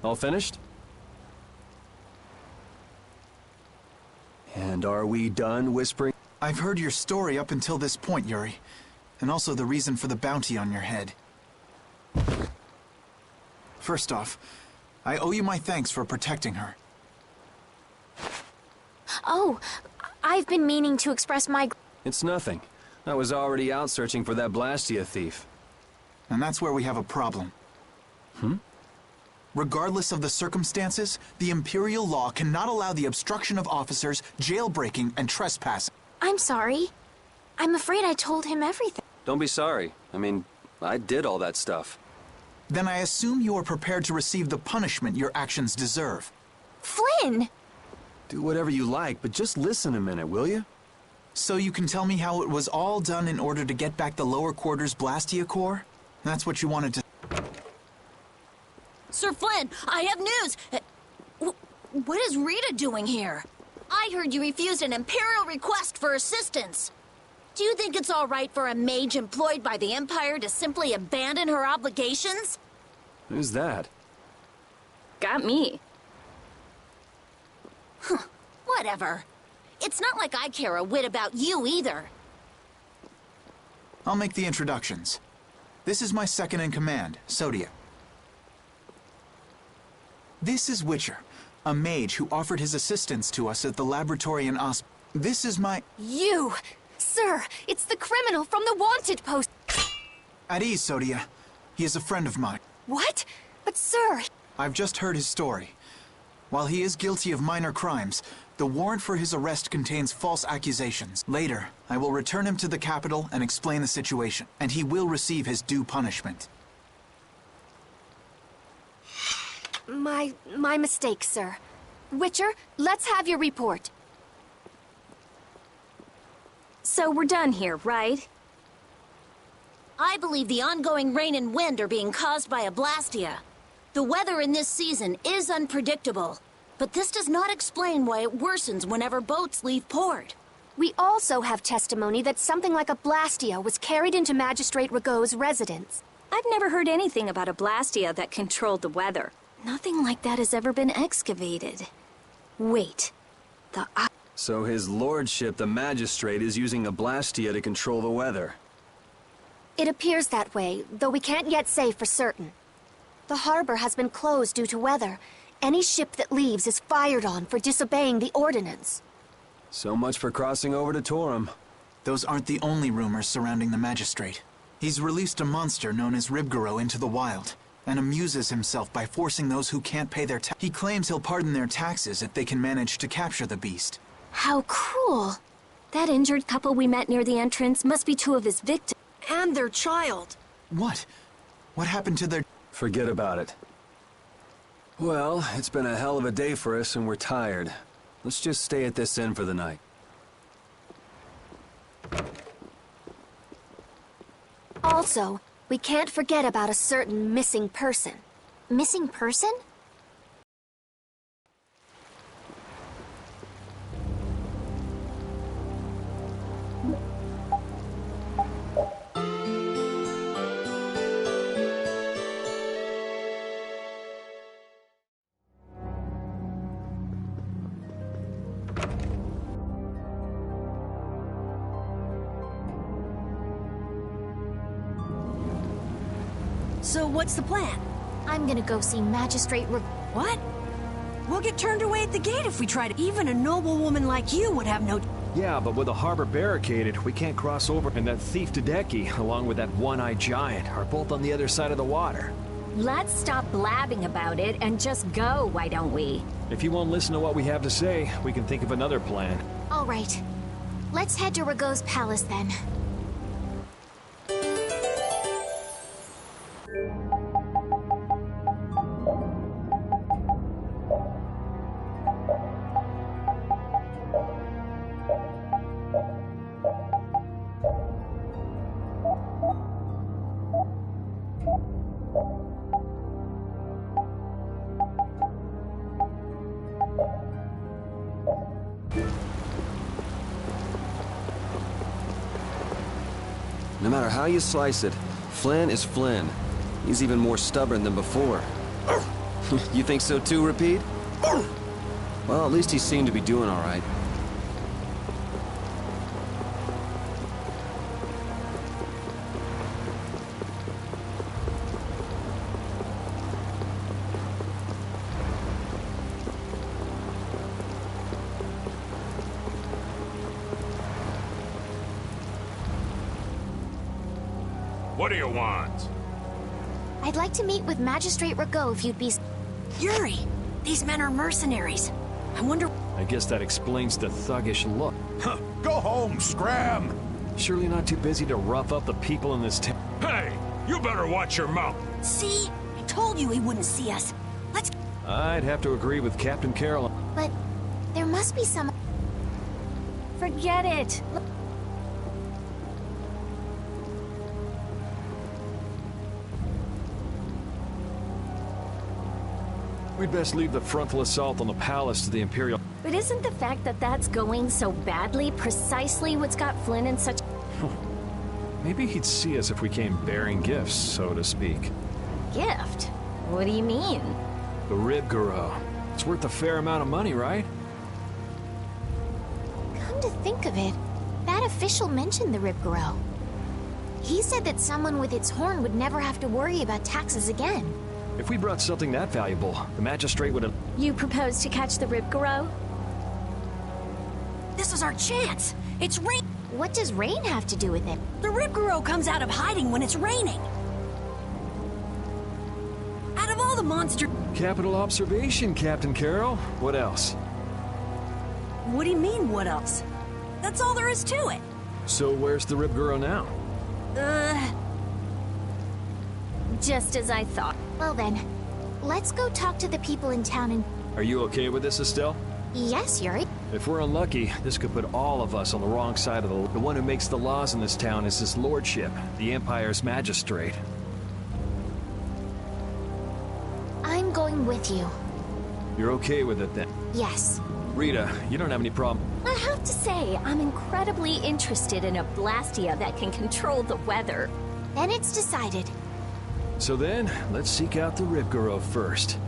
All finished? And are we done whispering? I've heard your story up until this point, Yuri. And also the reason for the bounty on your head. First off, I owe you my thanks for protecting her. Oh, I've been meaning to express my... It's nothing. I was already out searching for that Blastia thief. And that's where we have a problem. Regardless of the circumstances, the Imperial law cannot allow the obstruction of officers, jailbreaking, and trespassing. I'm sorry. I'm afraid I told him everything. Don't be sorry. I mean, I did all that stuff. Then I assume you are prepared to receive the punishment your actions deserve. Flynn! Do whatever you like, but just listen a minute, will you? So you can tell me how it was all done in order to get back the lower quarters Blastia core? That's what you wanted to... Sir Flynn, I have news! What is Rita doing here? I heard you refused an Imperial request for assistance. Do you think it's all right for a mage employed by the Empire to simply abandon her obligations? Who's that? Got me. Whatever. It's not like I care a whit about you either. I'll make the introductions. This is my second-in-command, Sodia. This is Witcher, a mage who offered his assistance to us at the laboratory in Osp. This is my... You! Sir, it's the criminal from the wanted post. At ease, Sodia. He is a friend of mine. What? But sir... I've just heard his story. While he is guilty of minor crimes, the warrant for his arrest contains false accusations. Later, I will return him to the capital and explain the situation, and he will receive his due punishment. My mistake, sir. Witcher, let's have your report. So we're done here, right? I believe the ongoing rain and wind are being caused by a Blastia. The weather in this season is unpredictable, but this does not explain why it worsens whenever boats leave port. We also have testimony that something like a Blastia was carried into Magistrate Rigaud's residence. I've never heard anything about a Blastia that controlled the weather. Nothing like that has ever been excavated. Wait. So his lordship, the magistrate, is using a Blastia to control the weather. It appears that way, though we can't yet say for certain. The harbor has been closed due to weather. Any ship that leaves is fired on for disobeying the ordinance. So much for crossing over to Torum. Those aren't the only rumors surrounding the magistrate. He's released a monster known as Ribgaro into the wild, and amuses himself by forcing those who can't pay their taxes. He claims he'll pardon their taxes if they can manage to capture the beast. How cruel. That injured couple we met near the entrance must be two of his victims. And their child. What? What happened to their... Forget about it. Well, it's been a hell of a day for us and we're tired. Let's just stay at this inn for the night. Also, we can't forget about a certain missing person. Missing person? So what's the plan? I'm gonna go see Magistrate What? We'll get turned away at the gate if we try to. Even a noble woman like you would have no... Yeah, but with the harbor barricaded, we can't cross over. And that thief Tadeki, along with that one-eyed giant, are both on the other side of the water. Let's stop blabbing about it and just go, why don't we? If you won't listen to what we have to say, we can think of another plan. All right. Let's head to Rigaud's palace then. No matter how you slice it, Flynn is Flynn. He's even more stubborn than before. You think so too, Repeat? Well, at least he seemed to be doing all right. What do you want? I'd like to meet with Magistrate Rago if you'd be... Yuri, these men are mercenaries. I wonder... I guess that explains the thuggish look. Huh, go home, Scram! Surely not too busy to rough up the people in this town. Hey, you better watch your mouth. See? I told you he wouldn't see us. Let's... I'd have to agree with Captain Carol. But there must be some... Forget it. We'd best leave the frontal assault on the palace to the Imperial... But isn't the fact that that's going so badly precisely what's got Flynn in such... Maybe he'd see us if we came bearing gifts, so to speak. gift? What do you mean? The Ribgaro. It's worth a fair amount of money, right? Come to think of it, that official mentioned the Ribgaro. He said that someone with its horn would never have to worry about taxes again. If we brought something that valuable, the magistrate would have... You propose to catch the Ribgaro? This is our chance. It's rain. What does rain have to do with it? The Ribgaro comes out of hiding when it's raining. Out of all the monsters... Capital observation, Captain Carol. What else? What do you mean, what else? That's all there is to it. So where's the Ribgaro now? Just as I thought. Well then, let's go talk to the people in town and... Are you okay with this, Estelle? Yes, Yuri. If we're unlucky, this could put all of us on the wrong side of the... The one who makes the laws in this town is his lordship, the Empire's magistrate. I'm going with you. You're okay with it, then? Yes. Rita, you don't have any problem... I have to say, I'm incredibly interested in a Blastia that can control the weather. Then it's decided. So then, let's seek out the Ribgaro first.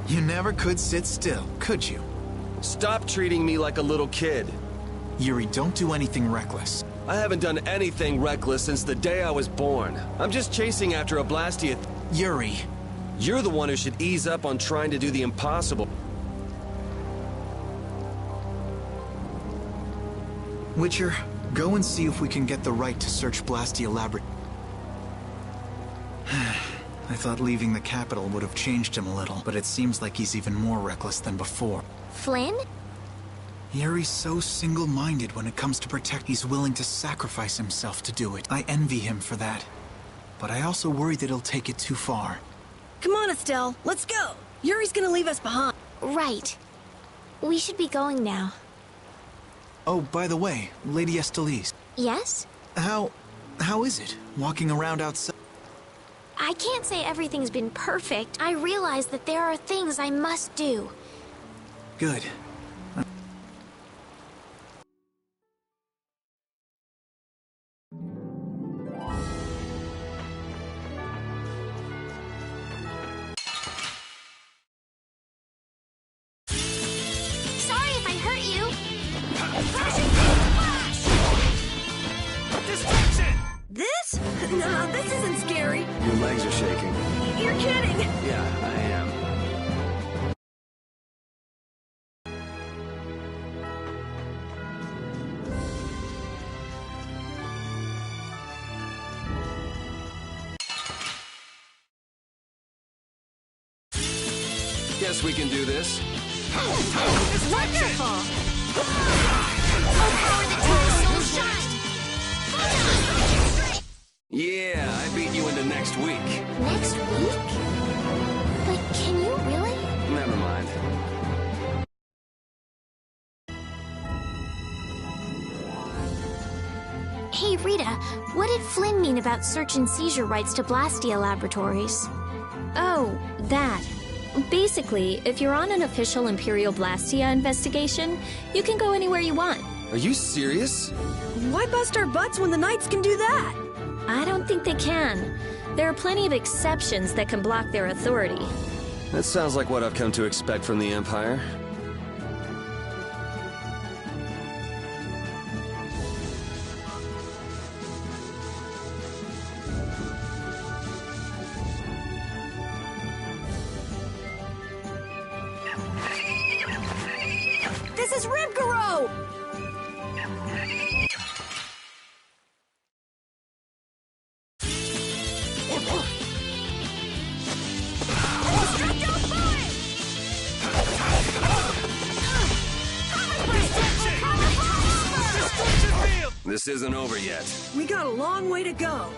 You never could sit still, could you? Stop treating me like a little kid. Yuri, don't do anything reckless. I haven't done anything reckless since the day I was born. I'm just chasing after a Blastia. Yuri. You're the one who should ease up on trying to do the impossible. Witcher, go and see if we can get the right to search Blastia Laboratory. I thought leaving the capital would have changed him a little, but it seems like he's even more reckless than before. Flynn? Yuri's so single-minded when it comes to protect. He's willing to sacrifice himself to do it. I envy him for that. But I also worry that he'll take it too far. Come on, Estelle. Let's go. Yuri's gonna leave us behind. Right. We should be going now. Oh, by the way, Lady Estellise, Yes? how is it, walking around outside? I can't say everything's been perfect. I realize that there are things I must do. Good. Sorry if I hurt you. This? No, this isn't scary. Your legs are shaking. You're kidding. Yeah, I am. Guess we can do this. Wonderful! Oh, power that turns soul shine! Yeah, I beat you into next week. Next week? But can you really? Never mind. Hey, Rita, what did Flynn mean about search and seizure rights to Blastia Laboratories? Oh, that. Basically, if you're on an official Imperial Blastia investigation, you can go anywhere you want. Are you serious? Why bust our butts when the Knights can do that? I don't think they can. There are plenty of exceptions that can block their authority. That sounds like what I've come to expect from the Empire. This is Ribgaro! This isn't over yet. We got a long way to go.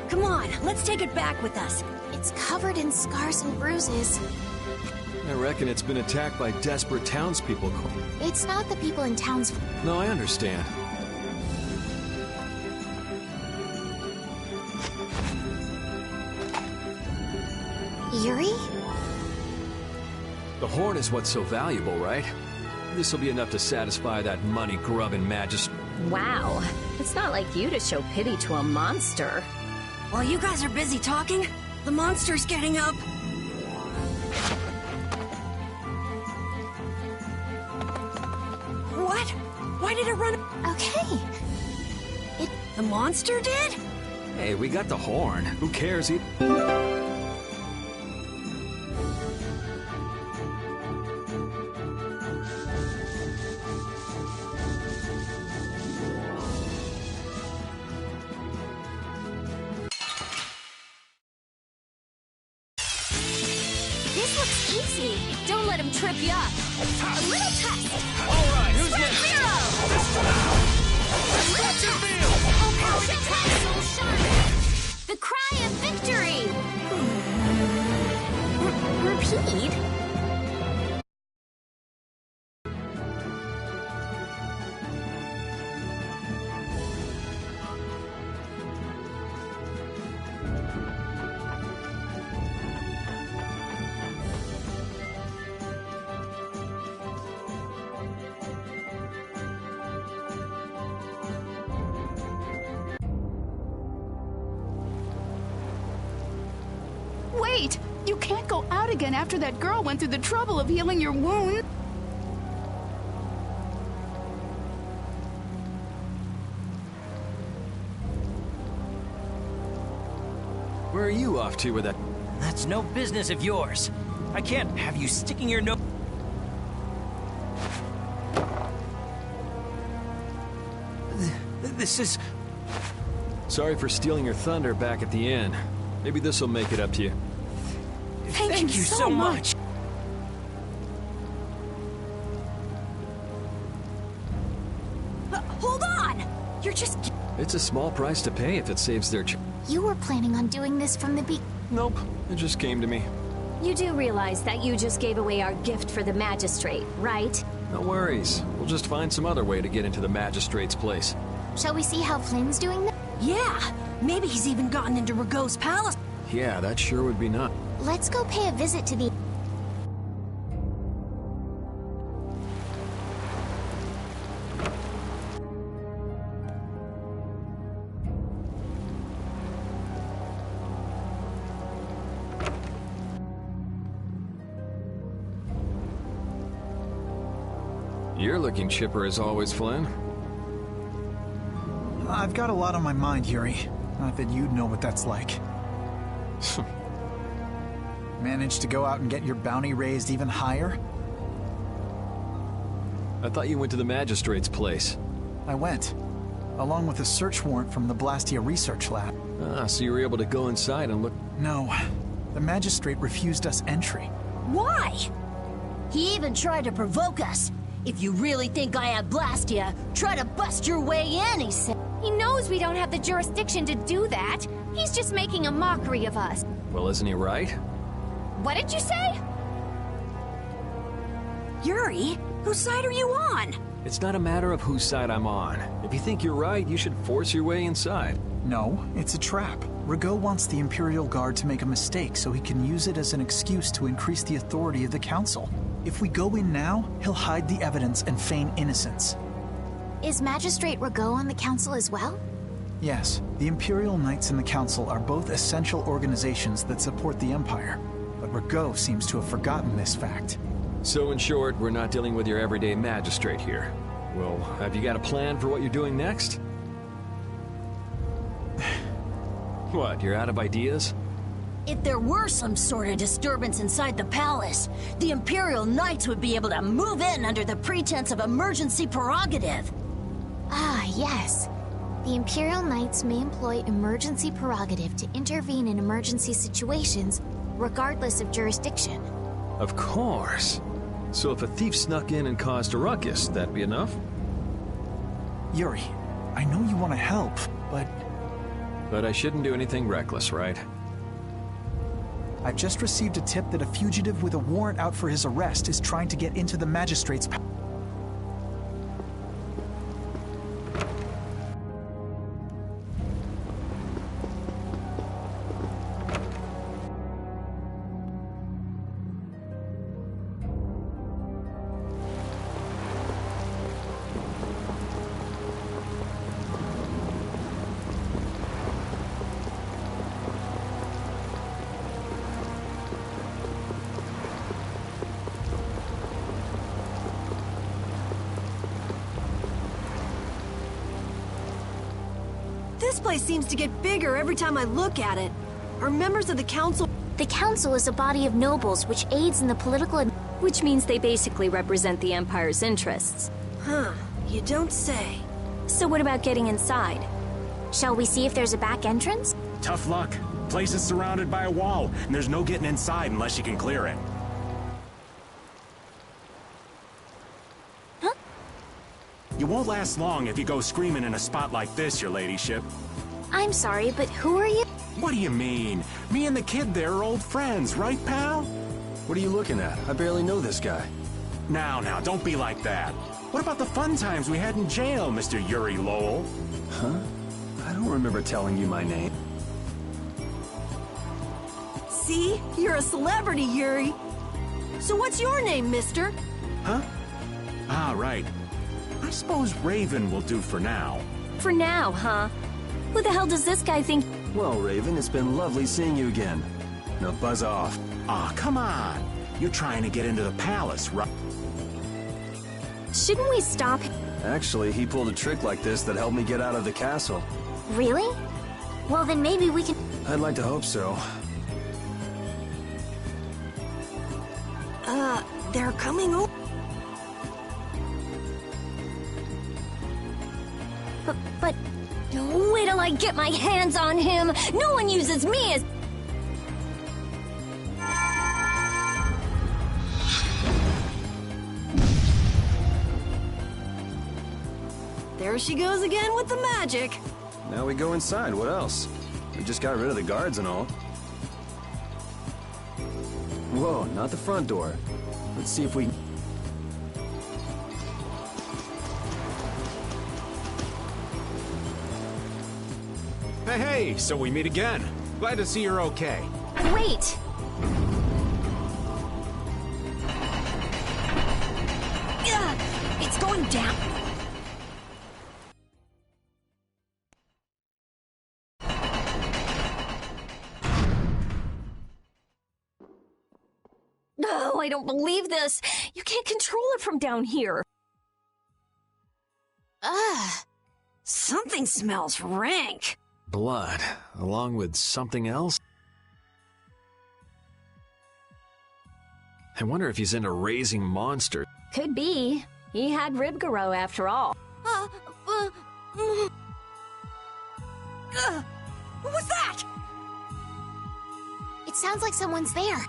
Come on, let's take it back with us. It's covered in scars and bruises. I reckon it's been attacked by desperate townspeople. It's not the people in town's... No, I understand. Yuri? The horn is what's so valuable, right? This'll be enough to satisfy that money-grubbing magistrate. Wow. It's not like you to show pity to a monster. While you guys are busy talking, the monster's getting up. What? Why did it run? Okay. The monster did? Hey, we got the horn. Who cares? This looks easy. Don't let him trip you up. A little test. All right, who's next? Zero! Oh, power that turns soul shine! The cry of victory! Repeat? Wait! You can't go out again after that girl went through the trouble of healing your wound. Where are you off to with that? That's no business of yours. I can't have you sticking your nose... This is... Sorry for stealing your thunder back at the inn. Maybe this'll make it up to you. Thank you so much. Hold on! You're just... It's a small price to pay if it saves their You were planning on doing this from the Nope, it just came to me. You do realize that you just gave away our gift for the magistrate, right? No worries. We'll just find some other way to get into the magistrate's place. Shall we see how Flynn's doing that? Yeah, maybe he's even gotten into Ragau's palace. Yeah, that sure would be nuts. Let's go pay a visit to the... You're looking chipper as always, Flynn. I've got a lot on my mind, Yuri. Not that you'd know what that's like. Managed to go out and get your bounty raised even higher? I thought you went to the magistrate's place. I went, along with a search warrant from the Blastia Research Lab. Ah, so you were able to go inside and look... No, the magistrate refused us entry. Why? He even tried to provoke us. If you really think I have Blastia, try to bust your way in, he said. He knows we don't have the jurisdiction to do that. He's just making a mockery of us. Well, isn't he right? What did you say? Yuri, whose side are you on? It's not a matter of whose side I'm on. If you think you're right, you should force your way inside. No, it's a trap. Ragau wants the Imperial Guard to make a mistake so he can use it as an excuse to increase the authority of the Council. If we go in now, he'll hide the evidence and feign innocence. Is Magistrate Ragau on the Council as well? Yes, the Imperial Knights and the Council are both essential organizations that support the Empire. But Ragau seems to have forgotten this fact. So in short, we're not dealing with your everyday magistrate here. Well, have you got a plan for what you're doing next? What, you're out of ideas? If there were some sort of disturbance inside the palace, the Imperial Knights would be able to move in under the pretense of emergency prerogative. Ah, yes. The Imperial Knights may employ emergency prerogative to intervene in emergency situations, regardless of jurisdiction. Of course. So if a thief snuck in and caused a ruckus, that'd be enough? Yuri, I know you want to help, but... But I shouldn't do anything reckless, right? I've just received a tip that a fugitive with a warrant out for his arrest is trying to get into the magistrate's palace. This place seems to get bigger every time I look at it. Are members of the council... The Council is a body of nobles which aids in the political... Which means they basically represent the Empire's interests. Huh, you don't say. So what about getting inside? Shall we see if there's a back entrance? Tough luck. Place is surrounded by a wall, and there's no getting inside unless you can clear it. Huh? You won't last long if you go screaming in a spot like this, your ladyship. I'm sorry, but who are you? What do you mean? Me and the kid there are old friends, right, pal? What are you looking at? I barely know this guy. Now, don't be like that. What about the fun times we had in jail, Mr. Yuri Lowell? Huh? I don't remember telling you my name. See? You're a celebrity, Yuri. So what's your name, mister? Huh? Ah, right. I suppose Raven will do for now. For now, huh? Who the hell does this guy think? Well, Raven, it's been lovely seeing you again. Now buzz off. Ah, come on. You're trying to get into the palace, right? Shouldn't we stop him? Actually, he pulled a trick like this that helped me get out of the castle. Really? Well, then maybe we can... I'd like to hope so. They're coming over. But... Wait till I get my hands on him! No one uses me as... There she goes again with the magic. Now we go inside. What else? We just got rid of the guards and all. Whoa, not the front door. Let's see if we... Hey, so we meet again. Glad to see you're okay. Wait! It's going down. No, I don't believe this. You can't control it from down here. Something smells rank. Blood, along with something else? I wonder if he's into raising monsters. Could be. He had Ribgaro after all. What was that? It sounds like someone's there.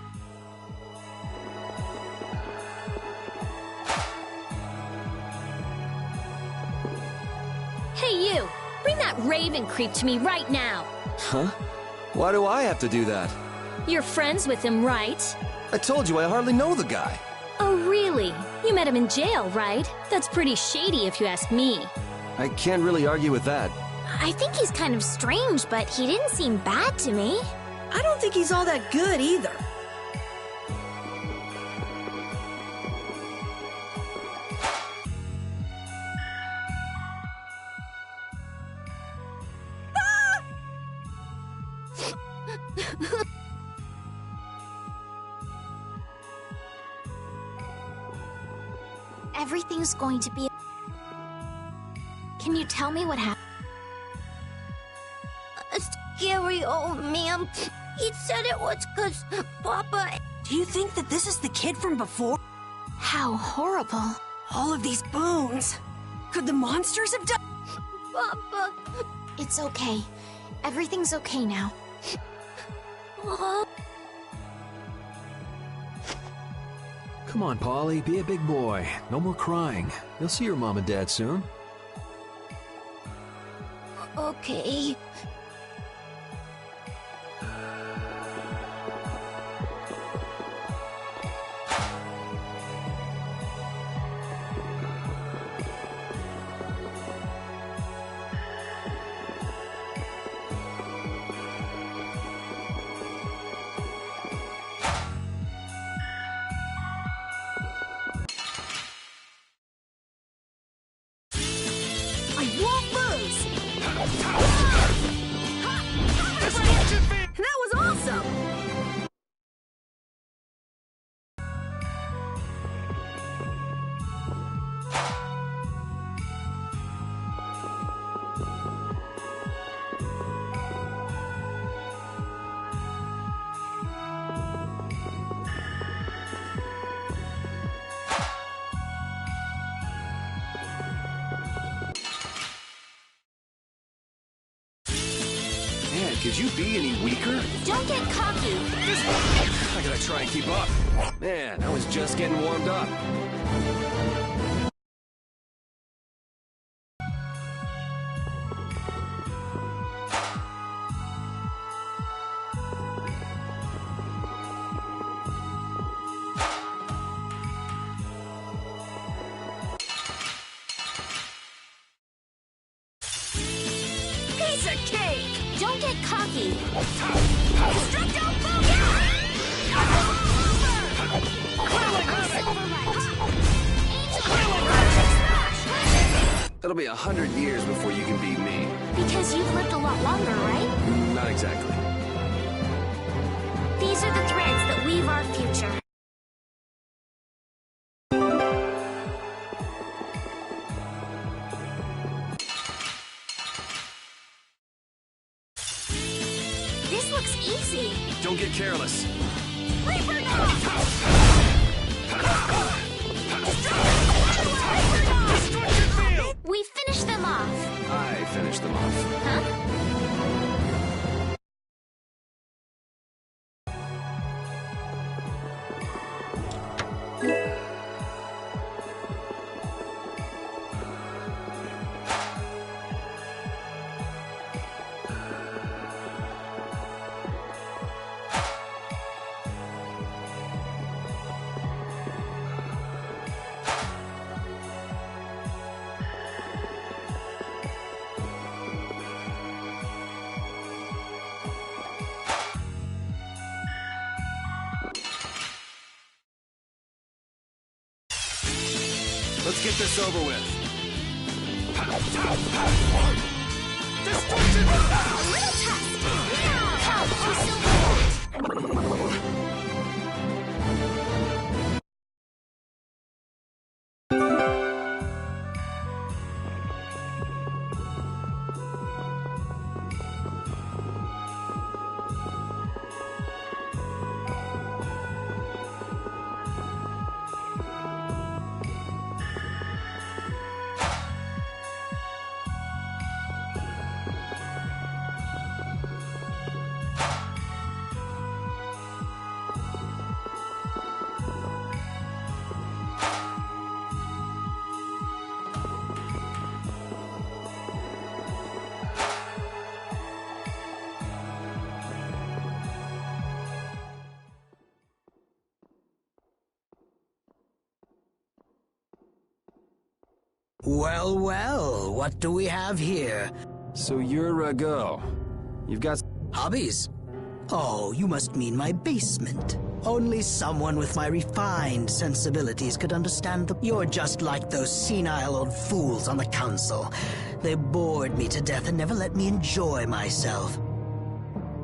Hey, you! Bring that raven creep to me right now! Huh? Why do I have to do that? You're friends with him, right? I told you I hardly know the guy. Oh, really? You met him in jail, right? That's pretty shady if you ask me. I can't really argue with that. I think he's kind of strange, but he didn't seem bad to me. I don't think he's all that good either. Everything's going to be... Can you tell me what happened? A scary old man. He said it was because Papa... Do you think that this is the kid from before? How horrible. All of these bones. Could the monsters have done? Papa... It's okay. Everything's okay now. Come on, Polly, be a big boy. No more crying. You'll see your mom and dad soon. Okay. That was awesome! Man, could you be any weaker? Don't get cocky. I gotta try and keep up. Man, I was just getting warmed up. Piece of cake! Don't get cocky. Destructo Booyah! It'll be 100 years before you can beat me. Because you've lived a lot longer, right? Not exactly. These are the threads that weave our future. This looks easy. Don't get careless. Reaper Dog! We finished them off. I finished them off. Huh? Let's get this over with. Destruction! A little test! Now! Come, oh, Silver! Well, well, what do we have here? So you're Rago. You've got... Hobbies? Oh, you must mean my basement. Only someone with my refined sensibilities could understand the... You're just like those senile old fools on the council. They bored me to death and never let me enjoy myself.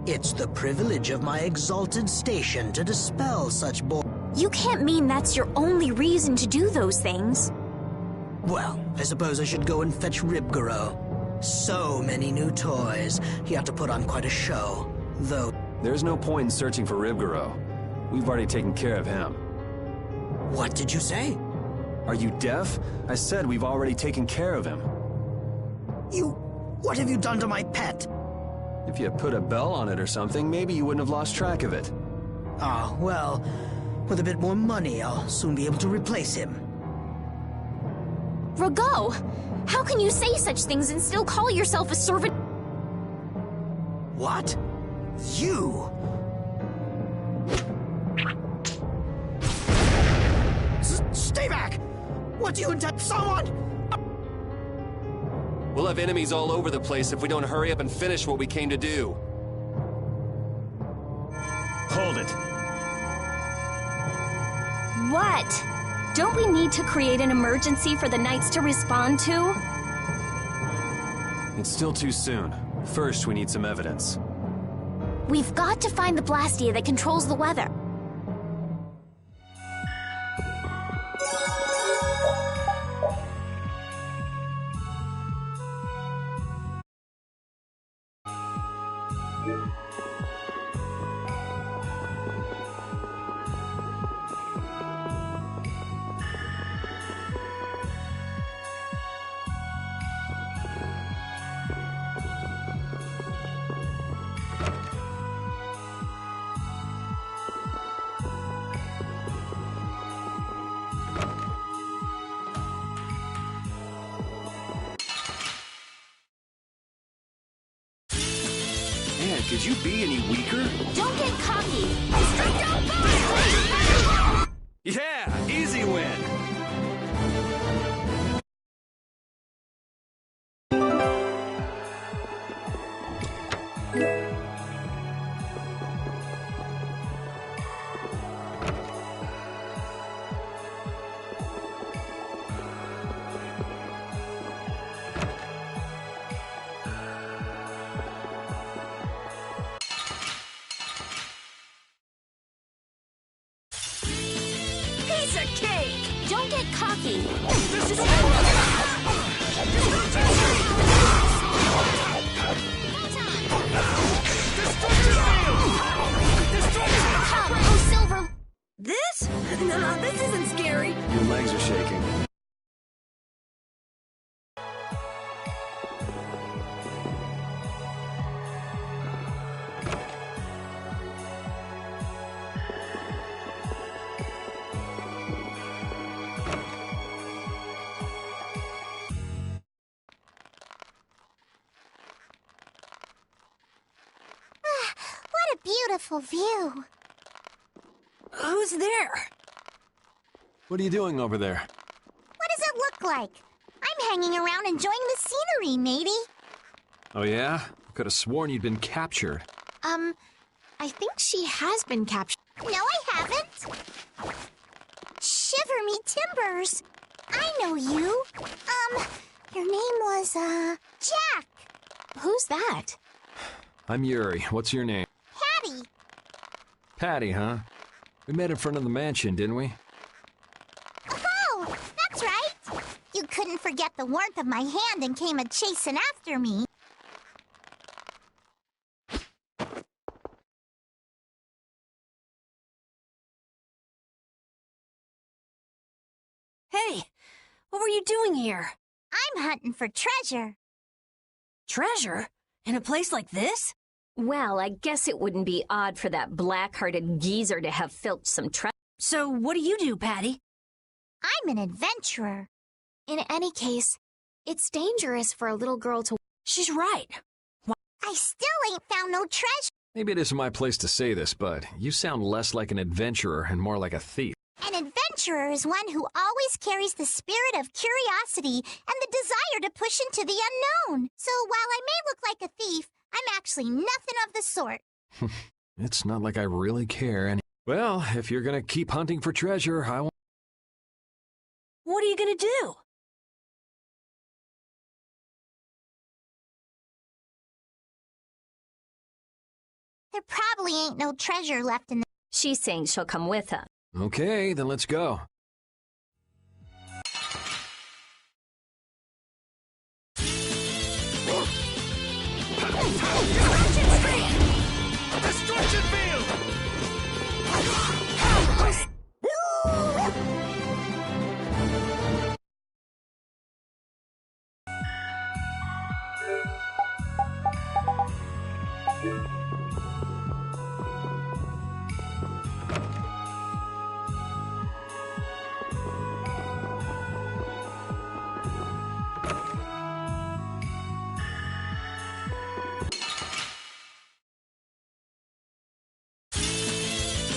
It's the privilege of my exalted station to dispel such bore... You can't mean that's your only reason to do those things. Well, I suppose I should go and fetch Ribgaro. So many new toys. He had to put on quite a show, though. There's no point in searching for Ribgaro. We've already taken care of him. What did you say? Are you deaf? I said we've already taken care of him. What have you done to my pet? If you had put a bell on it or something, maybe you wouldn't have lost track of it. Ah, well, with a bit more money, I'll soon be able to replace him. Rago! How can you say such things and still call yourself a servant? What? You? Stay back! What do you intend? Someone! We'll have enemies all over the place if we don't hurry up and finish what we came to do. Hold it. What? Don't we need to create an emergency for the Knights to respond to? It's still too soon. First, we need some evidence. We've got to find the Blastia that controls the weather. Could you be any weaker? Don't get cocky! Destruction fire! Yeah! Easy win! Don't get cocky! Come, oh, Silver! This? No, this isn't scary. Your legs are shaking. What a beautiful view. Who's there? What are you doing over there? What does it look like? I'm hanging around enjoying the scenery, matey. Oh yeah? I could have sworn you'd been captured. I think she has been captured. No, I haven't. Shiver me timbers. I know you. Your name was, Jack. Who's that? I'm Yuri. What's your name? Patty. Patty, huh? We met in front of the mansion, didn't we? Oh, that's right. You couldn't forget the warmth of my hand and came a-chasing after me. Hey, what were you doing here? I'm hunting for treasure. Treasure? In a place like this? Well, I guess it wouldn't be odd for that black-hearted geezer to have filched some treasure. So what do you do, Patty? I'm an adventurer. In any case, it's dangerous for a little girl to... She's right. I still ain't found no treasure. Maybe it isn't my place to say this, but you sound less like an adventurer and more like a thief. An adventurer is one who always carries the spirit of curiosity and the desire to push into the unknown. So while I may look like a thief, I'm actually nothing of the sort. It's not like I really care. And well, if you're gonna keep hunting for treasure, I won't. What are you gonna do? There probably ain't no treasure left in the... She's saying she'll come with us. Okay, then let's go. Destruction field!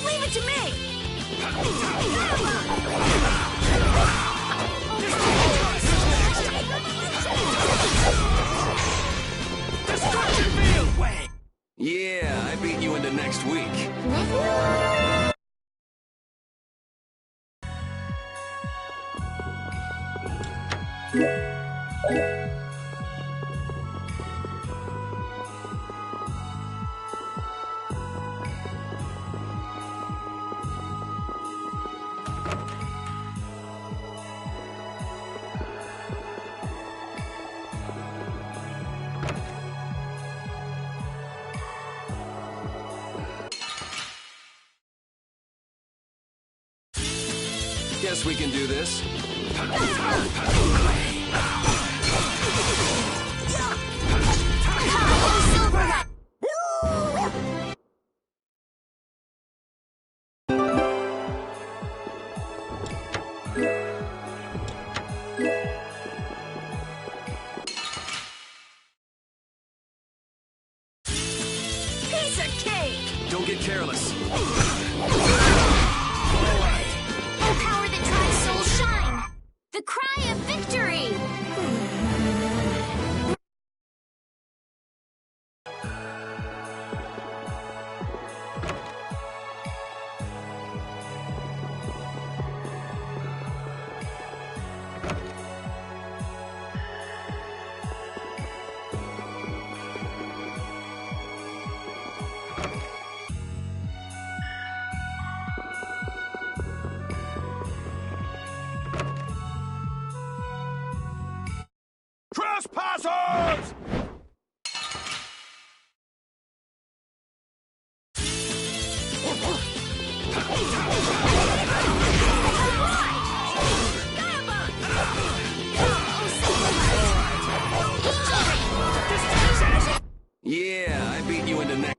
Leave it to me! Destruction field! Wait! Yeah, I beat you into next week. Guess we can do this. Piece of cake! Don't get careless. Oh, power that drives souls shine! The cry of victory! Trespassers! Yeah, I beat you into next.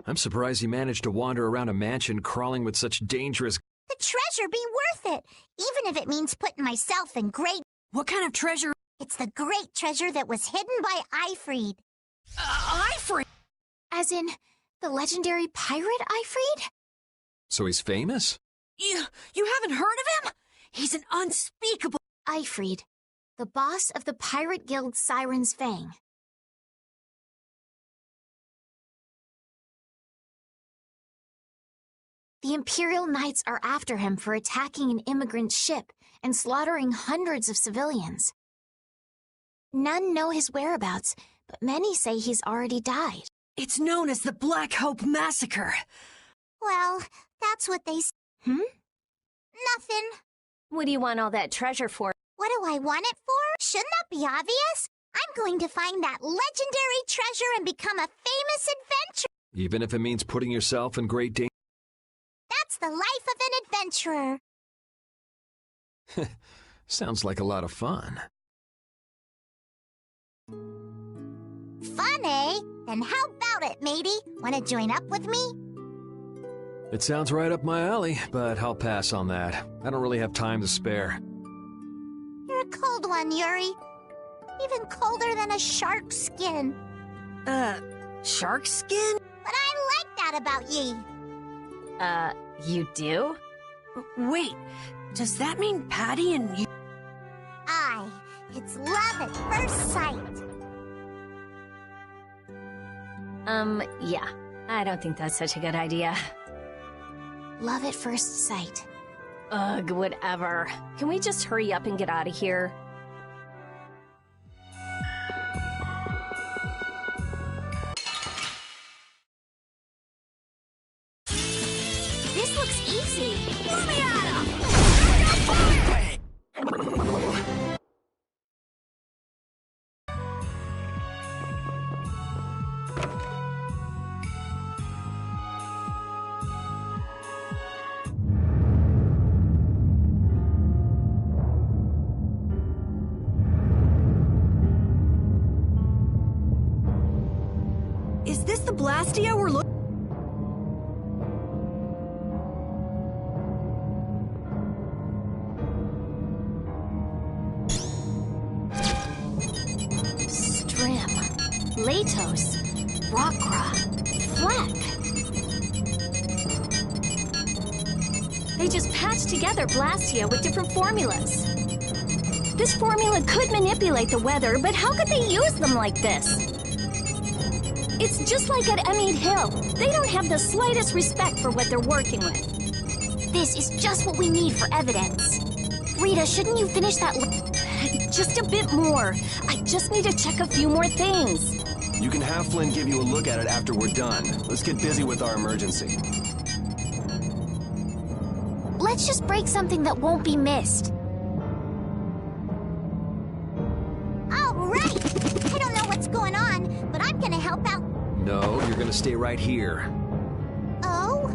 I'm surprised he managed to wander around a mansion crawling with such dangerous... The treasure be worth it, even if it means putting myself in great... What kind of treasure? It's the great treasure that was hidden by Ifried. Ifried? As in, the legendary pirate Ifried? So he's famous? You haven't heard of him? He's an unspeakable... Ifried, the boss of the Pirate Guild Siren's Fang. The Imperial Knights are after him for attacking an immigrant ship and slaughtering hundreds of civilians. None know his whereabouts, but many say he's already died. It's known as the Black Hope Massacre. Well, that's what they s- Nothing. What do you want all that treasure for? What do I want it for? Shouldn't that be obvious? I'm going to find that legendary treasure and become a famous adventurer. Even if it means putting yourself in great danger. That's the life of an adventurer. Sounds like a lot of fun. Fun, eh? Then how about it, matey? Wanna join up with me? It sounds right up my alley, but I'll pass on that. I don't really have time to spare. You're a cold one, Yuri. Even colder than a shark's skin. Shark skin? But I like that about ye. You do? Wait, does that mean Patty and you? Aye, it's love at first sight. Yeah. I don't think that's such a good idea. Love at first sight. Ugh, whatever. Can we just hurry up and get out of here? This looks easy. Let me at him! Is this the Blastia we're looking? Strim, Latos, Rockra, Fleck. They just patched together Blastia with different formulas. This formula could manipulate the weather, but how could they use them like this? It's just like at Emmett Hill. They don't have the slightest respect for what they're working with. This is just what we need for evidence. Rita, shouldn't you finish that? Just a bit more. I just need to check a few more things. You can have Flynn give you a look at it after we're done. Let's get busy with our emergency. Let's just break something that won't be missed. All right. I don't know what's going on, but I'm gonna help out. No, you're gonna stay right here. Oh?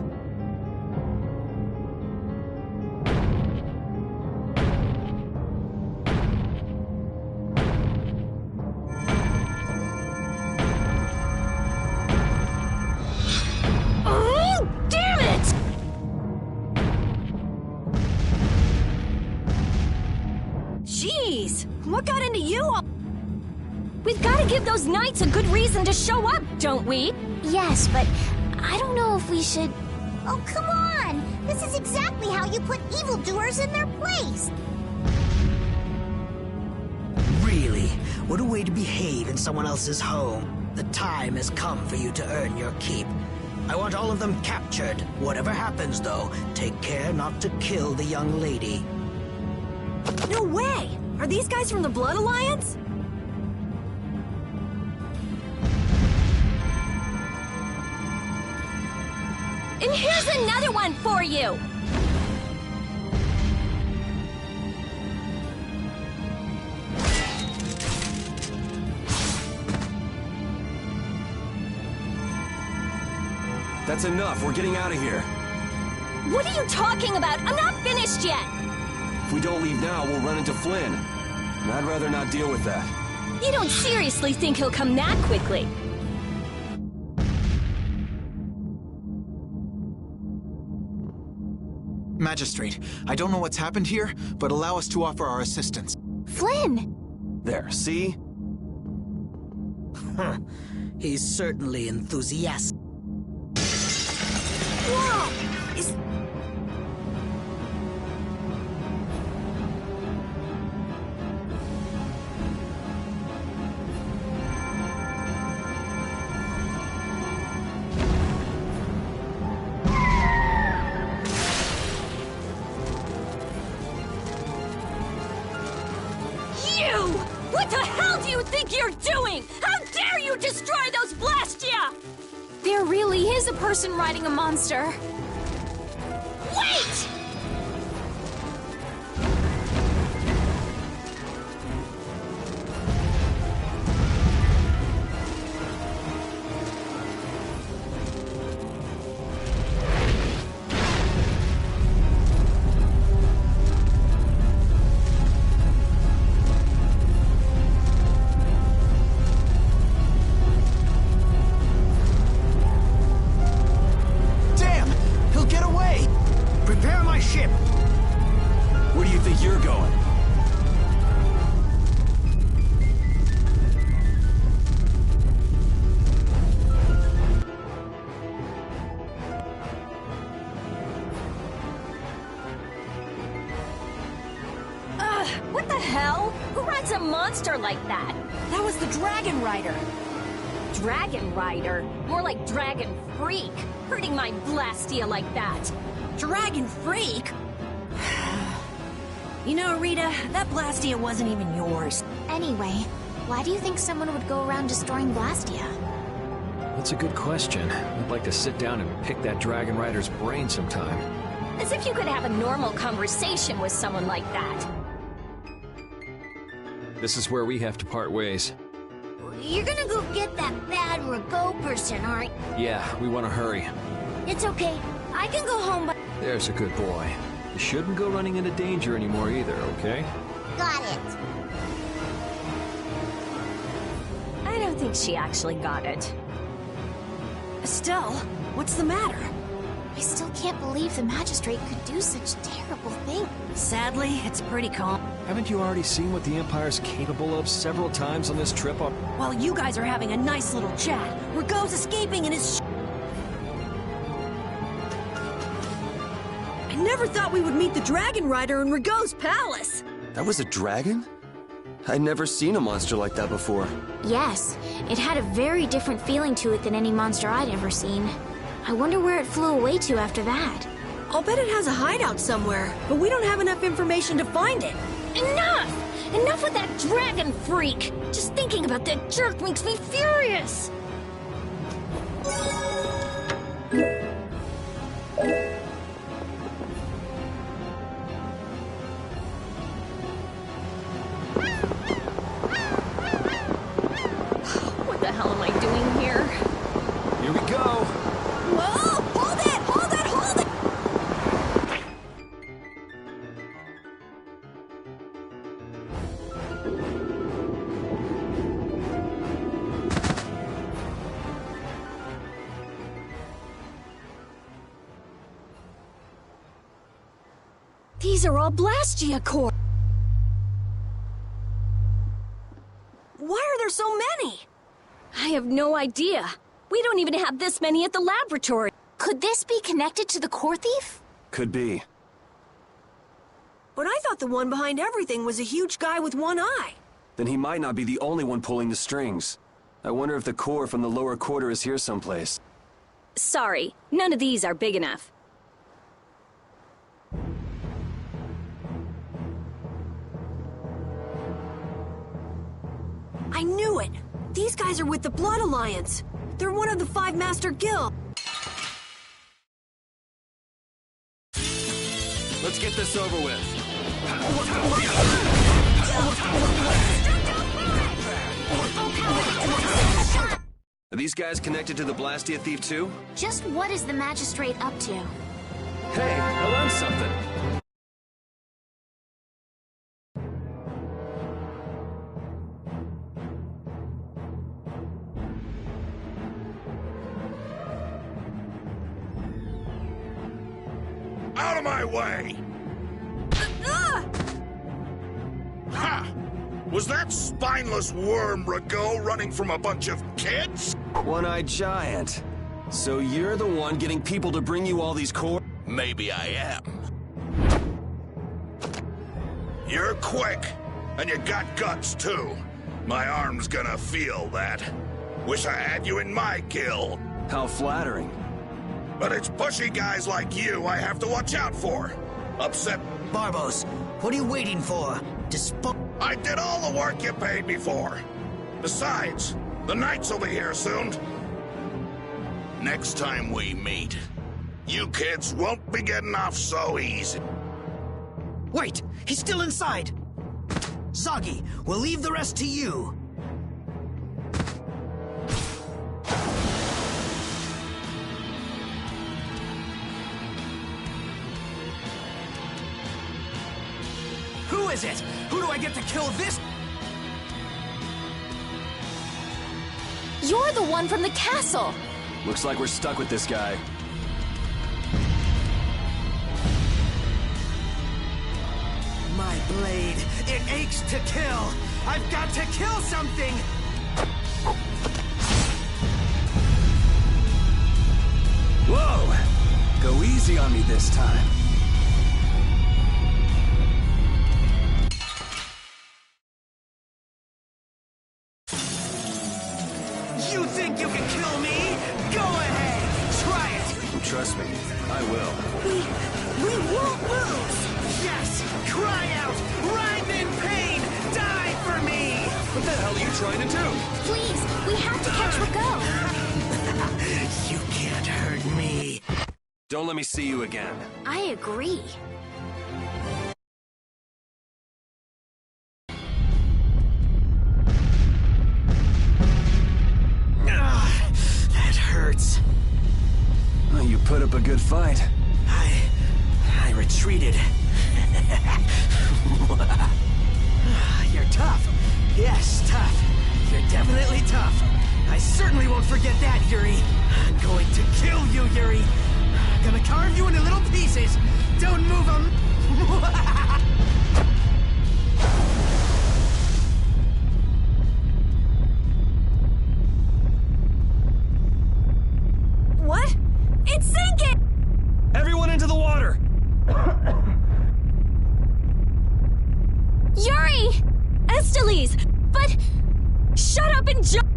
Oh, damn it! Jeez, what got into you? We've got to give those knights a good reason to show up, don't we? Yes, but I don't know if we should... Oh, come on! This is exactly how you put evildoers in their place! Really? What a way to behave in someone else's home. The time has come for you to earn your keep. I want all of them captured. Whatever happens, though, take care not to kill the young lady. No way! Are these guys from the Blood Alliance? And here's another one for you! That's enough. We're getting out of here. What are you talking about? I'm not finished yet! If we don't leave now, we'll run into Flynn. And I'd rather not deal with that. You don't seriously think he'll come that quickly? Magistrate, I don't know what's happened here, but allow us to offer our assistance. Flynn! There, see? Huh. He's certainly enthusiastic. Whoa! Is... you're doing? How dare you destroy those Blastia? There really is a person riding a monster. Wait! Where do you think you're going? What the hell? Who rides a monster like that? That was the Dragon Rider. Dragon Rider? More like Dragon Freak. Hurting my Blastia like that. Dragon Freak? You know, Rita, that Blastia wasn't even yours. Anyway, why do you think someone would go around destroying Blastia? That's a good question. I'd like to sit down and pick that Dragon Rider's brain sometime. As if you could have a normal conversation with someone like that. This is where we have to part ways. You're gonna go get that bad Rago person, aren't you? Yeah, we want to hurry. It's okay. I can go home by... There's a good boy. You shouldn't go running into danger anymore either, okay? Got it. I don't think she actually got it. Estelle, what's the matter? I still can't believe the Magistrate could do such terrible things. Sadly, it's pretty calm. Haven't you already seen what the Empire's capable of several times on this trip up? While you guys are having a nice little chat, Rago's escaping in his I never thought we would meet the Dragon Rider in Rago's palace! That was a dragon? I'd never seen a monster like that before. Yes, it had a very different feeling to it than any monster I'd ever seen. I wonder where it flew away to after that. I'll bet it has a hideout somewhere, but we don't have enough information to find it. Enough! Enough with that Dragon Freak! Just thinking about that jerk makes me furious! What the hell am I doing here? Here we go! Whoa! Hold it! Hold it! Hold it! These are all Blastia core. Why are there so many? I have no idea. We don't even have this many at the laboratory. Could this be connected to the core thief? Could be. But I thought the one behind everything was a huge guy with one eye. Then he might not be the only one pulling the strings. I wonder if the core from the lower quarter is here someplace. Sorry, none of these are big enough. I knew it! These guys are with the Blood Alliance. They're one of the 5 Master Guild. Let's get this over with. Are these guys connected to the Blastia thief too? Just what is the Magistrate up to? Hey, I learned something. Out of my way! Ha! Was that spineless worm Rago running from a bunch of kids? One-eyed giant. So you're the one getting people to bring you all these core? Maybe I am. You're quick, and you got guts too. My arm's gonna feel that. Wish I had you in my guild. How flattering. But it's pushy guys like you I have to watch out for. Upset... Barbos, what are you waiting for? I did all the work you paid me for. Besides, the Knight's will be here soon. Next time we meet, you kids won't be getting off so easy. Wait! He's still inside! Zoggy, we'll leave the rest to you. Who is it? Who do I get to kill this? You're the one from the castle! Looks like we're stuck with this guy. My blade, it aches to kill! I've got to kill something! Whoa! Go easy on me this time. You think you can kill me? Go ahead! Try it! Trust me, I will. We won't lose! Yes! Cry out! Writhe in pain! Die for me! What the hell are you trying to do? Please, we have to catch Rago! You can't hurt me. Don't let me see you again. I agree. That hurts. Well, you put up a good fight. I retreated. You're tough. Yes, tough. You're definitely tough. I certainly won't forget that, Yuri. I'm going to kill you, Yuri. I'm gonna carve you into little pieces. Don't move them. What? It's sinking! Everyone into the water! Yuri! Estellise! But... shut up and jump!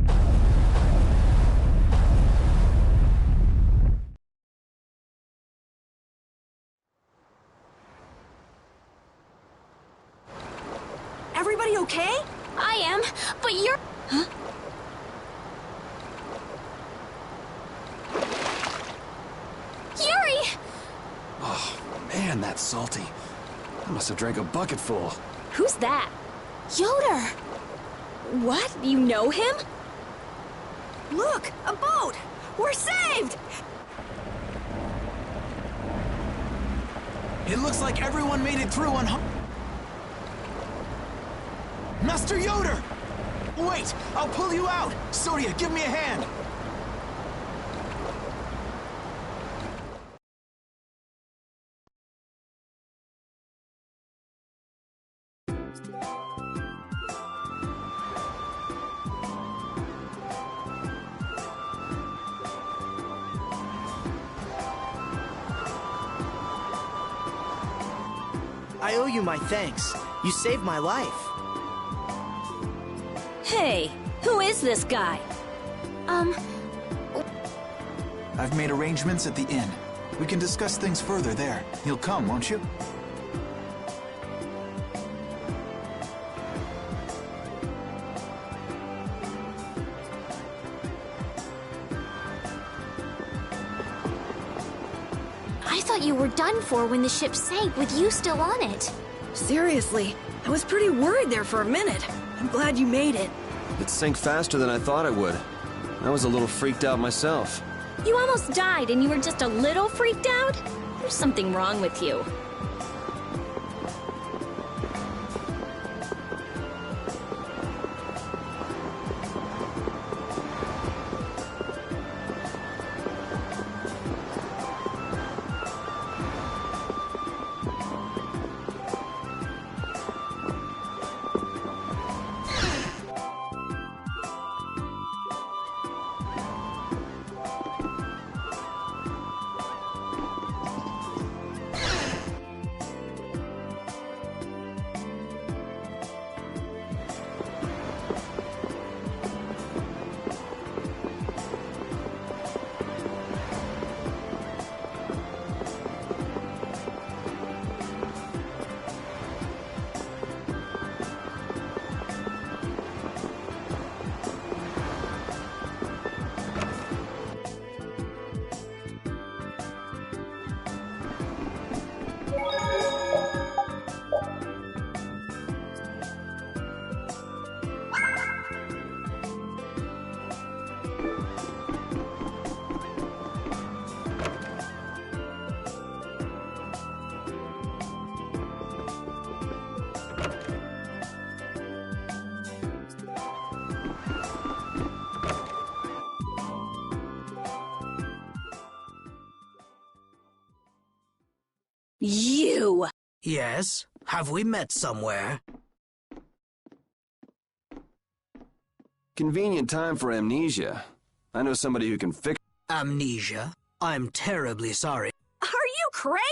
Everybody okay? I am, but you're... Huh? Yuri! Oh, man, that's salty. I must have drank a bucketful. Who's that? Yoder! What? You know him? Look! A boat! We're saved! It looks like everyone made it through on... Master Yoder! Wait! I'll pull you out! Sodia, give me a hand! I owe you my thanks. You saved my life. Hey, who is this guy? I've made arrangements at the inn. We can discuss things further there. You'll come, won't you? I thought you were done for when the ship sank with you still on it. Seriously, I was pretty worried there for a minute. I'm glad you made it. It sank faster than I thought it would. I was a little freaked out myself. You almost died and you were just a little freaked out? There's something wrong with you. Yes? Have we met somewhere? Convenient time for amnesia. I know somebody who can fix... Amnesia? I'm terribly sorry. Are you crazy?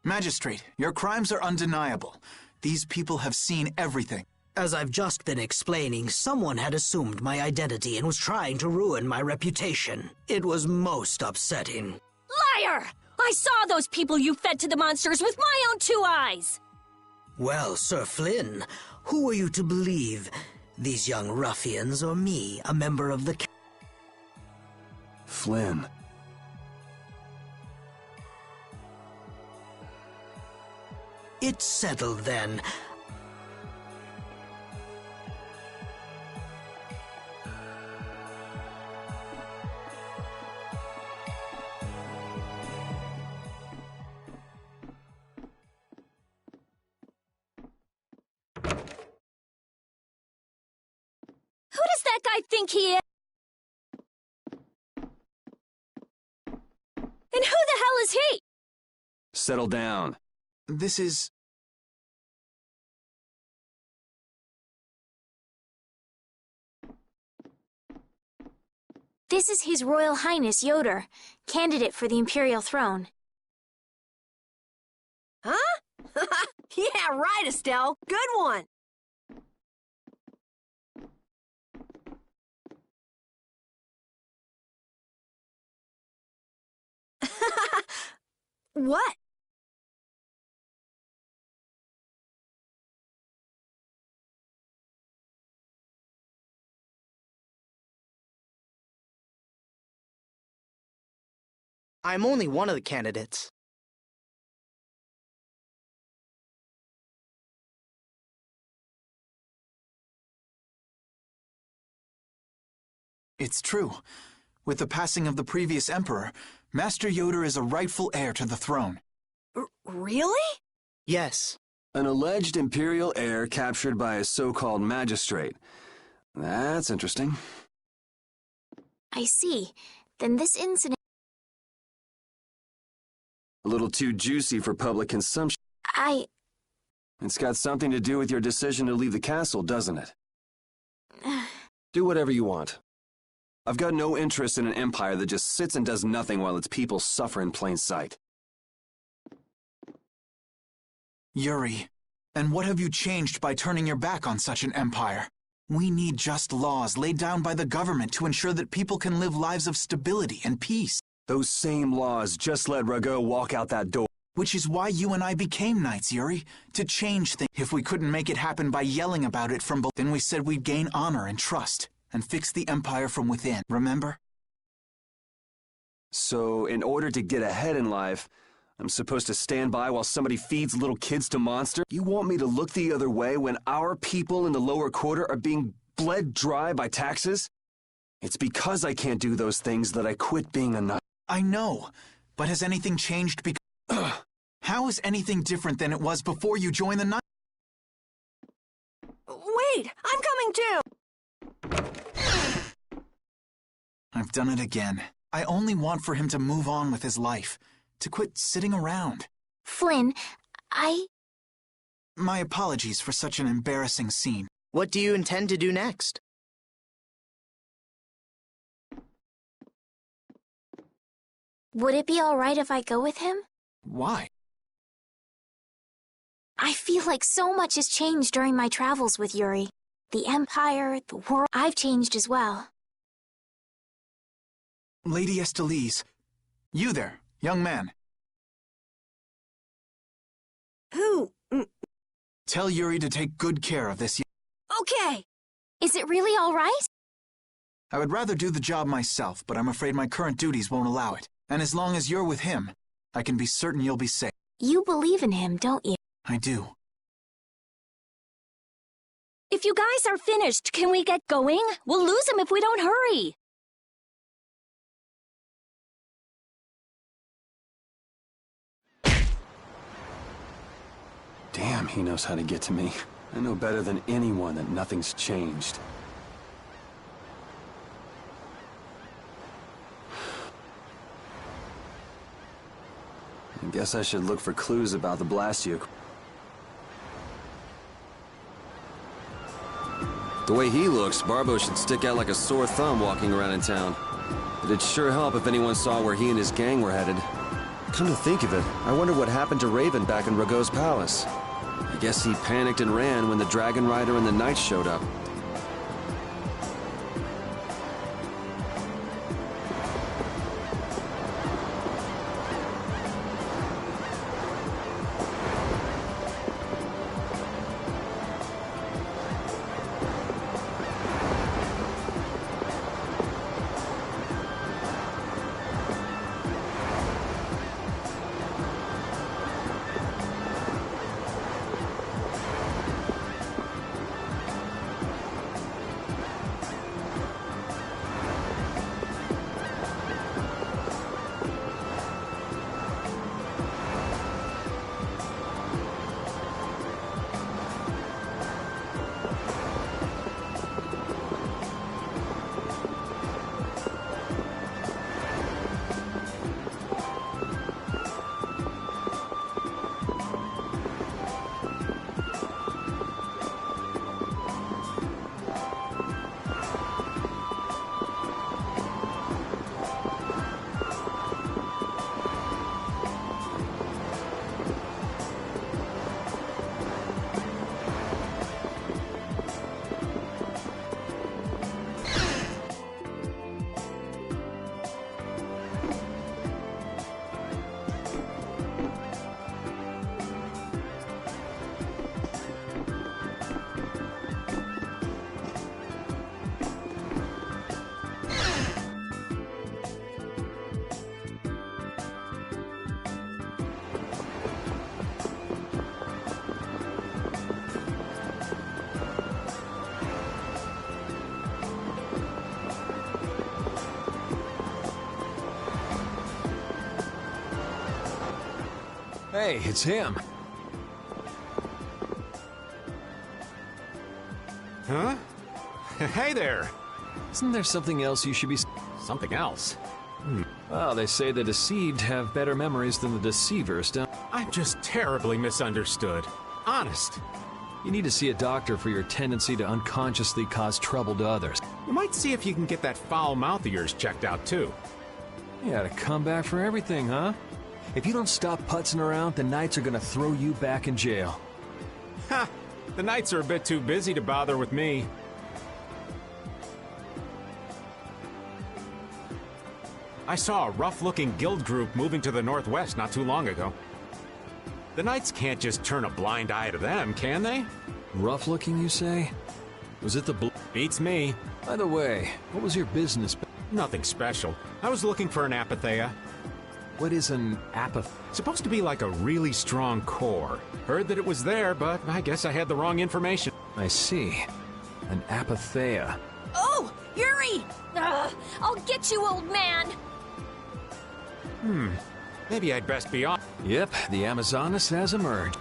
Magistrate, your crimes are undeniable. These people have seen everything. As I've just been explaining, someone had assumed my identity and was trying to ruin my reputation. It was most upsetting. Liar! I saw those people you fed to the monsters with my own 2 eyes! Well, Sir Flynn, who are you to believe? These young ruffians or me, a member of the... Flynn. It's settled then. Who does that guy think he is? And who the hell is he? Settle down. This is... This is His Royal Highness Yoder, candidate for the Imperial throne. Huh? Yeah, right, Estelle. Good one. What? I'm only one of the candidates. It's true. With the passing of the previous emperor, Master Yoder is a rightful heir to the throne. Really? Yes. An alleged Imperial heir captured by a so-called magistrate. That's interesting. I see. Then this incident... A little too juicy for public consumption. It's got something to do with your decision to leave the castle, doesn't it? Do whatever you want. I've got no interest in an empire that just sits and does nothing while its people suffer in plain sight. Yuri, and what have you changed by turning your back on such an empire? We need just laws laid down by the government to ensure that people can live lives of stability and peace. Those same laws just let Rago walk out that door. Which is why you and I became knights, Yuri. To change things. If we couldn't make it happen by yelling about it from below, then we said we'd gain honor and trust, and fix the empire from within, remember? So, in order to get ahead in life, I'm supposed to stand by while somebody feeds little kids to monsters? You want me to look the other way when our people in the lower quarter are being bled dry by taxes? It's because I can't do those things that I quit being a knight. I know, but has anything changed How is anything different than it was before you joined the knight? Wait, I'm coming too! I've done it again. I only want for him to move on with his life, to quit sitting around. Flynn, My apologies for such an embarrassing scene. What do you intend to do next? Would it be all right if I go with him? Why? I feel like so much has changed during my travels with Yuri. The Empire, the world. I've changed as well. Lady Estellise. You there, young man. Who? Tell Yuri to take good care of this. Okay. Is it really all right? I would rather do the job myself, but I'm afraid my current duties won't allow it. And as long as you're with him, I can be certain you'll be safe. You believe in him, don't you? I do. If you guys are finished, can we get going? We'll lose him if we don't hurry. Damn, he knows how to get to me. I know better than anyone that nothing's changed. I guess I should look for clues about the Blastia. The way he looks, Barbo should stick out like a sore thumb walking around in town. It'd sure help if anyone saw where he and his gang were headed. Come to think of it, I wonder what happened to Raven back in Ragau's palace. I guess he panicked and ran when the Dragon Rider and the Knights showed up. Hey, it's him. Huh? Hey there! Isn't there something else you should be... Something else? Well, they say the deceived have better memories than the deceivers, don't... I'm just terribly misunderstood. Honest. You need to see a doctor for your tendency to unconsciously cause trouble to others. You might see if you can get that foul mouth of yours checked out, too. You got a comeback for everything, huh? If you don't stop putzing around, the Knights are gonna throw you back in jail. Ha! The Knights are a bit too busy to bother with me. I saw a rough-looking guild group moving to the northwest not too long ago. The Knights can't just turn a blind eye to them, can they? Rough-looking, you say? Was it the blue? Beats me. By the way, what was your business? Nothing special. I was looking for an Apatheia. What is an Apatheia? Supposed to be like a really strong core. Heard that it was there, but I guess I had the wrong information. I see. An Apatheia. Oh! Yuri! I'll get you, old man! Maybe I'd best be on. Yep, the Amazonas has emerged.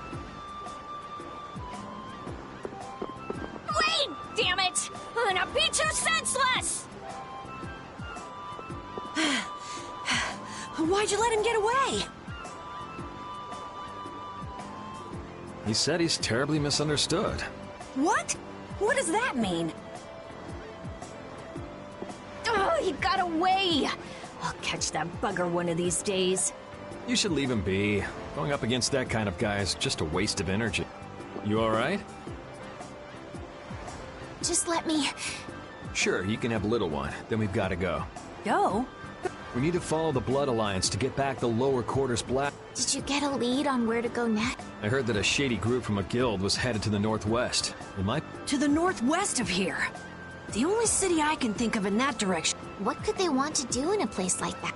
Wait! Damn it! I'm gonna beat you senseless! Why'd you let him get away? He said he's terribly misunderstood. What? What does that mean? Oh, he got away! I'll catch that bugger one of these days. You should leave him be. Going up against that kind of guy is just a waste of energy. You alright? Just let me... Sure, you can have a little one. Then we've got to go. Go? We need to follow the Blood Alliance to get back the lower quarters black. Did you get a lead on where to go next? I heard that a shady group from a guild was headed to the northwest. It might... To the northwest of here. The only city I can think of in that direction. What could they want to do in a place like that?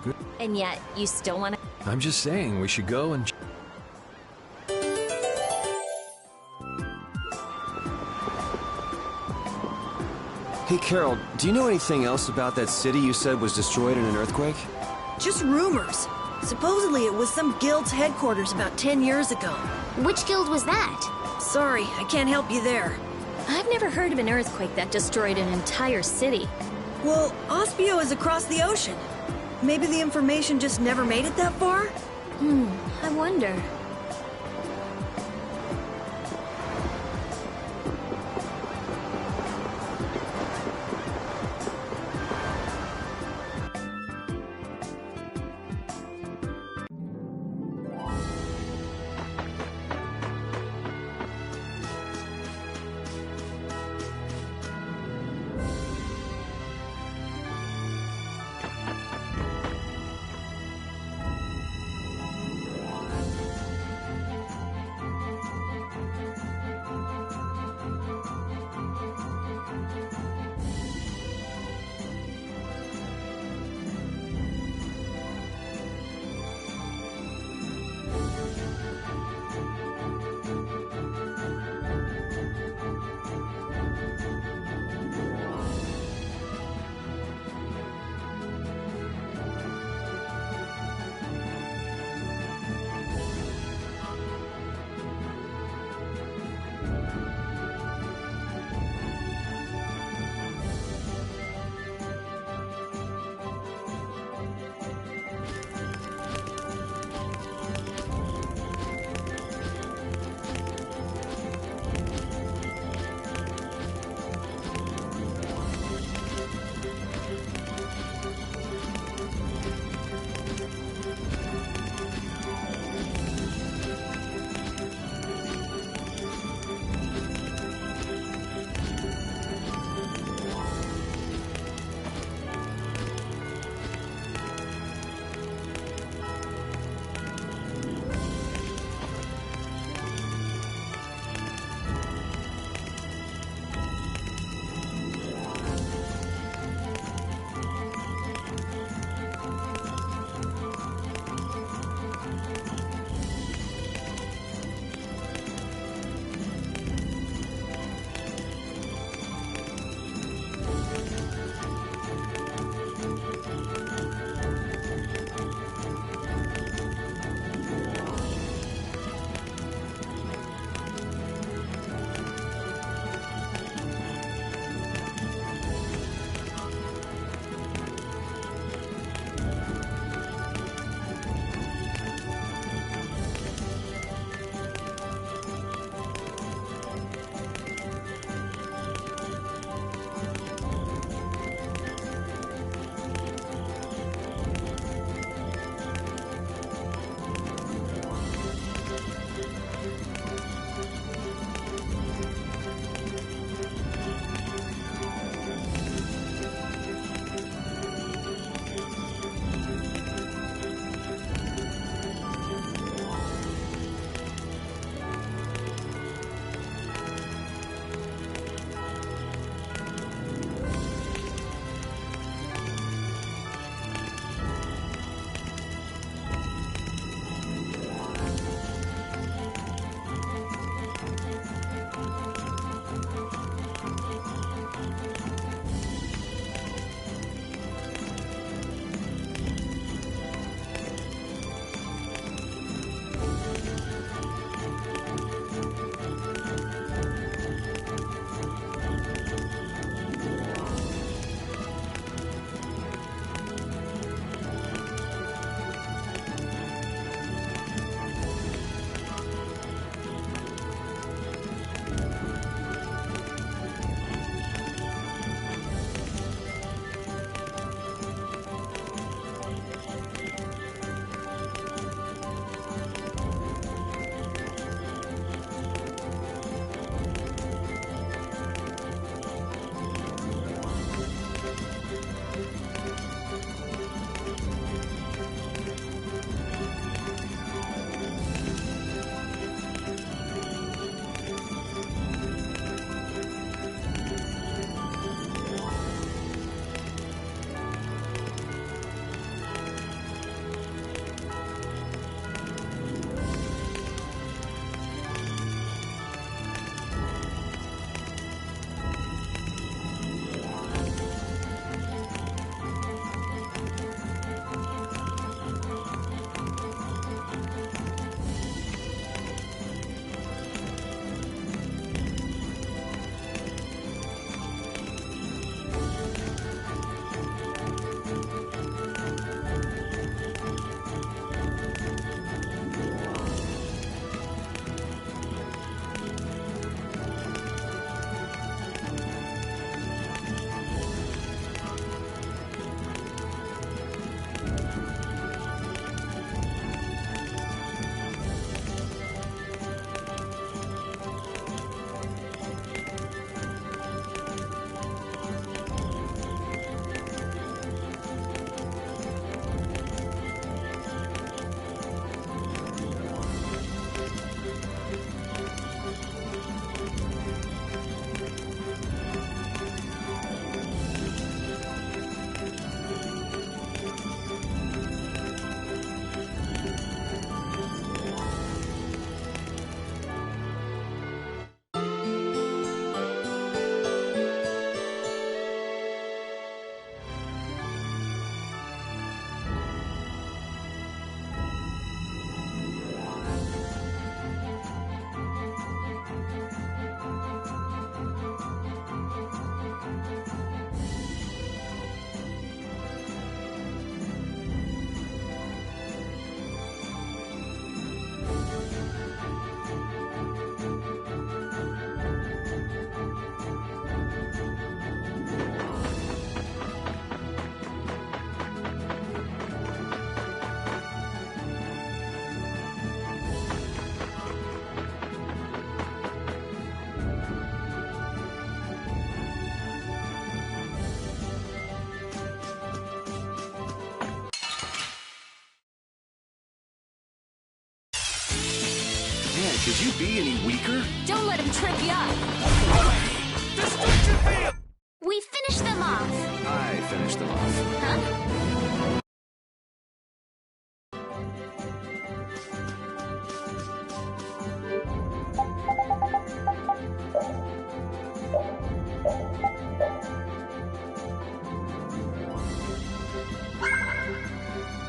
Good. And yet, you still want to... I'm just saying, we should go and... Hey, Carol, do you know anything else about that city you said was destroyed in an earthquake? Just rumors. Supposedly it was some guild's headquarters about 10 years ago. Which guild was that? Sorry, I can't help you there. I've never heard of an earthquake that destroyed an entire city. Well, Ospio is across the ocean. Maybe the information just never made it that far? I wonder. Man, could you be any weaker? Don't let him trip you up. Destruction field! We finished them off. I finished them off. Huh?